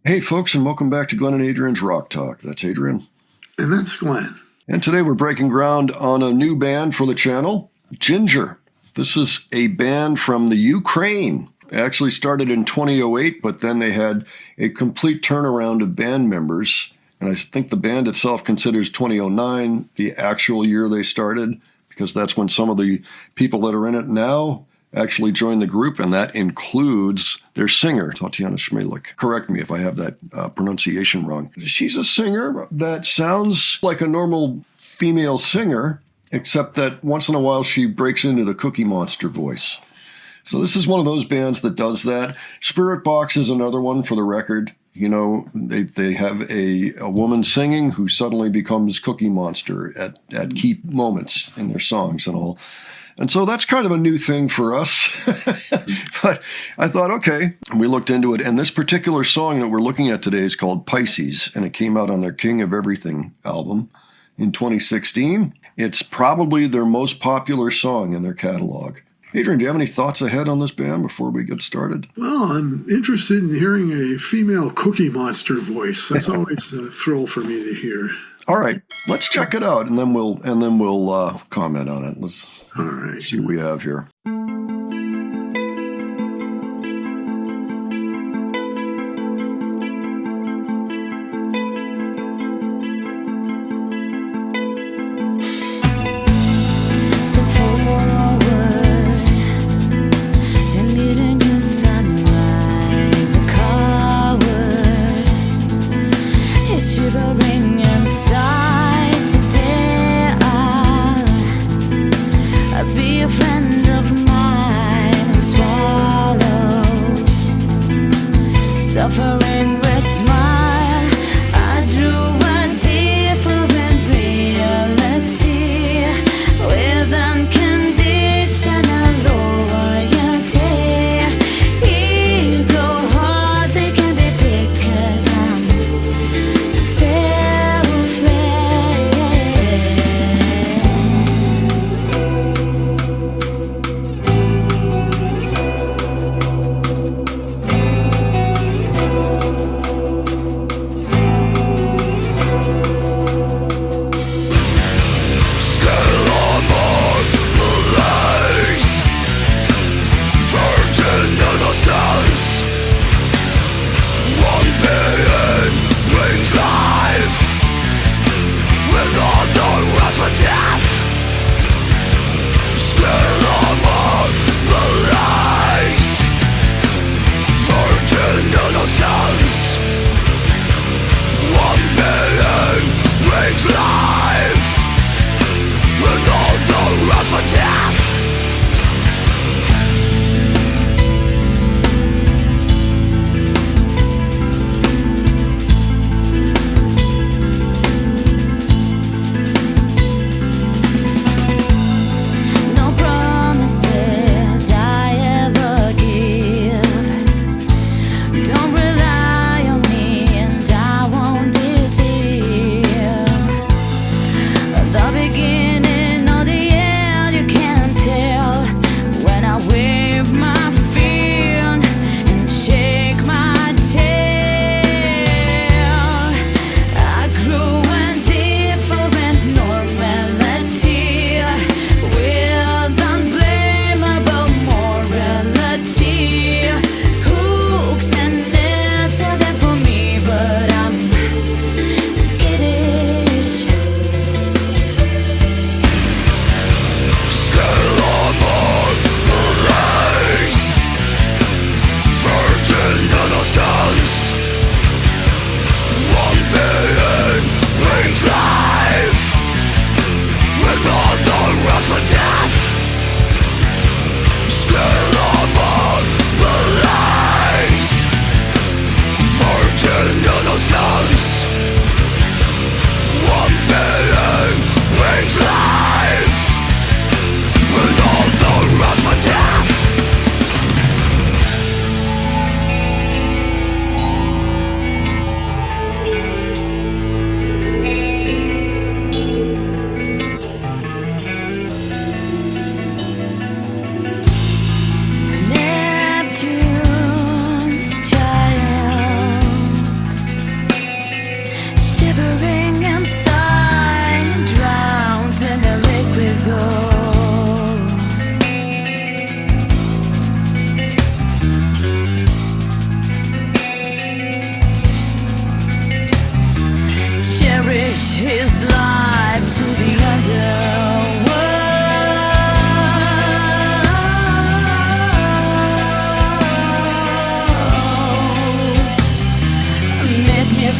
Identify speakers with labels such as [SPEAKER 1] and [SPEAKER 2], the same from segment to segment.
[SPEAKER 1] Hey folks, and welcome back to Glenn and Adrian's Rock Talk. That's Adrian.
[SPEAKER 2] And that's Glenn.
[SPEAKER 1] And today we're breaking ground on a new band for the channel, Jinjer. This is a band from the Ukraine. They actually started in 2008, but then they had a complete turnaround of band members. And I think the band itself considers 2009 the actual year they started, because that's when some of the people that are in it now actually joined the group, and that includes their singer, Tatiana Shmalik. Correct me if I have that pronunciation wrong. She's a singer that sounds like a normal female singer, except that once in a while she breaks into the Cookie Monster voice. So this is one of those bands that does that. Spirit Box is another one, for the record. You know, they have a woman singing who suddenly becomes Cookie Monster at key moments in their songs and all. And so that's kind of a new thing for us. But I thought, okay, and we looked into it. And this particular song that we're looking at today is called Pisces, and it came out on their King of Everything album in 2016. It's probably their most popular song in their catalog. Adrian, do you have any thoughts ahead on this band before we get started?
[SPEAKER 2] Well, I'm interested in hearing a female Cookie Monster voice. That's always a thrill for me to hear.
[SPEAKER 1] All right, let's check it out, and then we'll comment on it. Let's
[SPEAKER 2] All right.
[SPEAKER 1] see what we have here.
[SPEAKER 3] Be a friend of mine.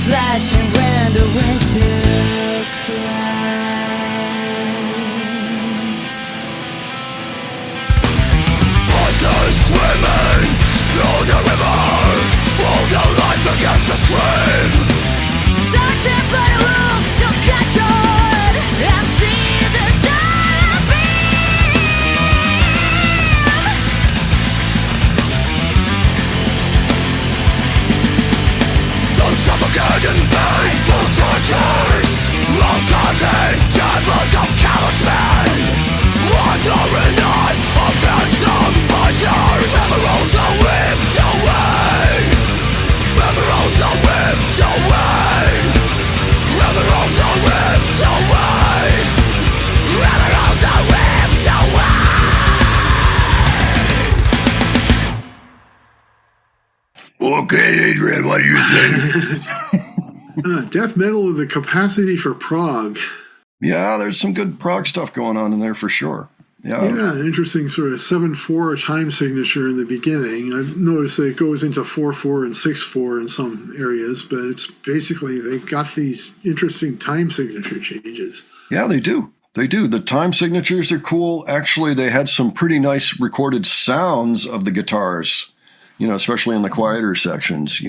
[SPEAKER 3] flashing window winter cries.
[SPEAKER 4] Voices swimming through the river, hold their life against the stream.
[SPEAKER 3] Searching for the room to catch on and see the sun beam.
[SPEAKER 4] Don't suffocate in painful tortures, ungodly devils of callous men, wandering on of phantom butchers. Emeralds are whipped away, emeralds are whipped away, emeralds are whipped away, emeralds are whipped away. Okay, Adrian, what do you think?
[SPEAKER 2] Death metal with the capacity for prog.
[SPEAKER 1] Yeah, there's some good prog stuff going on in there for sure. Yeah.
[SPEAKER 2] Yeah, an interesting sort of 7/4 time signature in the beginning. I've noticed that it goes into 4/4 and 6/4 in some areas, but it's basically they've got these interesting time signature changes.
[SPEAKER 1] Yeah, they do. They do. The time signatures are cool. Actually, they had some pretty nice recorded sounds of the guitars, especially in the quieter sections,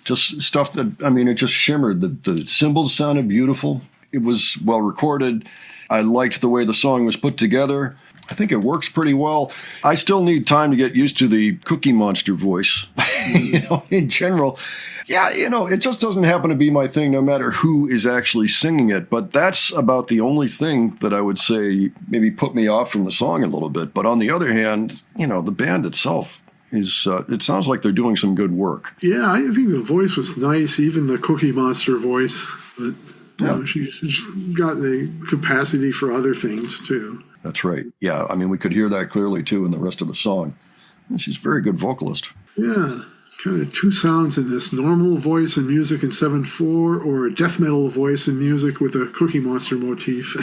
[SPEAKER 1] just stuff that, it just shimmered. The cymbals sounded beautiful. It was well recorded. I liked the way the song was put together. I think it works pretty well. I still need time to get used to the Cookie Monster voice, in general. Yeah, it just doesn't happen to be my thing no matter who is actually singing it. But that's about the only thing that I would say maybe put me off from the song a little bit. But on the other hand, the band itself is, it sounds like they're doing some good work.
[SPEAKER 2] Yeah, I think the voice was nice, even the Cookie Monster voice. But she's got the capacity for other things, too.
[SPEAKER 1] That's right. Yeah, we could hear that clearly, too, in the rest of the song. And she's a very good vocalist.
[SPEAKER 2] Yeah, kind of two sounds in this: normal voice and music in 7/4, or a death metal voice and music with a Cookie Monster motif.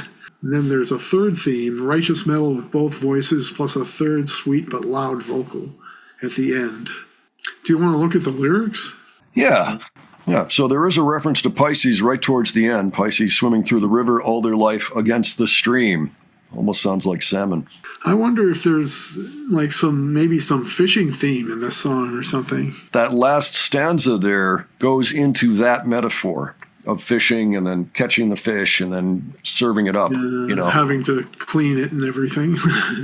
[SPEAKER 2] And then there's a third theme, righteous metal with both voices, plus a third sweet but loud vocal at the end. Do you want to look at the lyrics?
[SPEAKER 1] Yeah. Yeah, so there is a reference to Pisces right towards the end. Pisces swimming through the river all their life against the stream. Almost sounds like salmon.
[SPEAKER 2] I wonder if there's like maybe some fishing theme in this song or something.
[SPEAKER 1] That last stanza there goes into that metaphor of fishing and then catching the fish and then serving it up,
[SPEAKER 2] having to clean it and everything.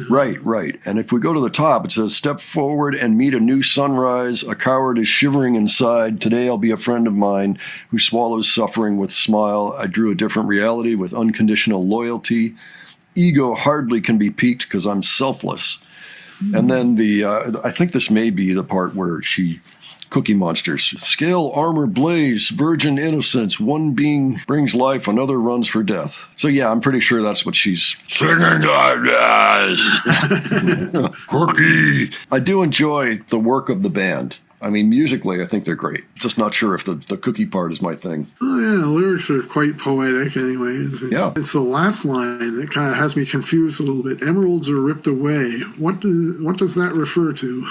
[SPEAKER 1] Right. And if we go to the top, it says, step forward and meet a new sunrise. A coward is shivering inside. Today I'll be a friend of mine who swallows suffering with smile. I drew a different reality with unconditional loyalty. Ego hardly can be piqued because I'm selfless. And then I think this may be the part where Cookie Monsters. Scale, armor, blaze, virgin innocence. One being brings life, another runs for death. So yeah, I'm pretty sure that's what she's
[SPEAKER 4] Singing like this. Cookie.
[SPEAKER 1] I do enjoy the work of the band. Musically, I think they're great. Just not sure if the cookie part is my thing.
[SPEAKER 2] Oh, yeah, the lyrics are quite poetic anyway.
[SPEAKER 1] Yeah.
[SPEAKER 2] It's the last line that kind of has me confused a little bit. Emeralds are ripped away. What does that refer to?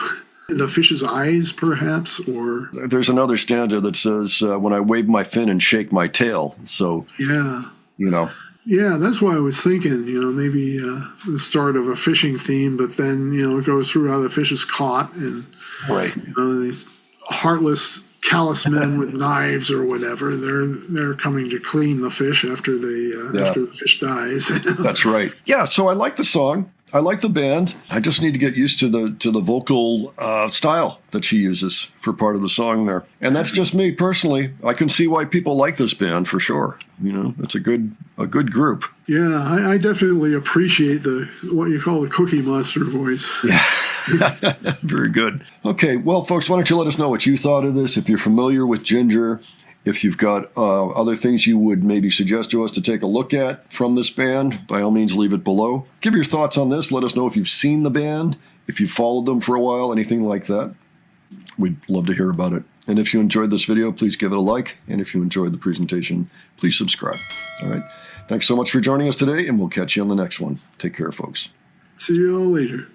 [SPEAKER 2] The fish's eyes, perhaps? Or
[SPEAKER 1] there's another stanza that says, when I wave my fin and shake my tail. So,
[SPEAKER 2] yeah.
[SPEAKER 1] Yeah,
[SPEAKER 2] that's why I was thinking, maybe the start of a fishing theme, but then, it goes through how the fish is caught and
[SPEAKER 1] right.
[SPEAKER 2] These heartless, callous men with knives or whatever, they're coming to clean the fish after after the fish dies.
[SPEAKER 1] That's right. Yeah, so I like the song. I like the band. I just need to get used to the vocal style that she uses for part of the song there. And that's just me personally. I can see why people like this band for sure. It's a good group.
[SPEAKER 2] Yeah, I definitely appreciate what you call the Cookie Monster voice.
[SPEAKER 1] Yeah. Very good. Okay, well, folks, why don't you let us know what you thought of this? If you're familiar with Jinjer, if you've got other things you would maybe suggest to us to take a look at from this band, by all means, leave it below. Give your thoughts on this. Let us know if you've seen the band, if you've followed them for a while, anything like that. We'd love to hear about it. And if you enjoyed this video, please give it a like. And if you enjoyed the presentation, please subscribe. All right. Thanks so much for joining us today, and we'll catch you on the next one. Take care, folks.
[SPEAKER 2] See you all later.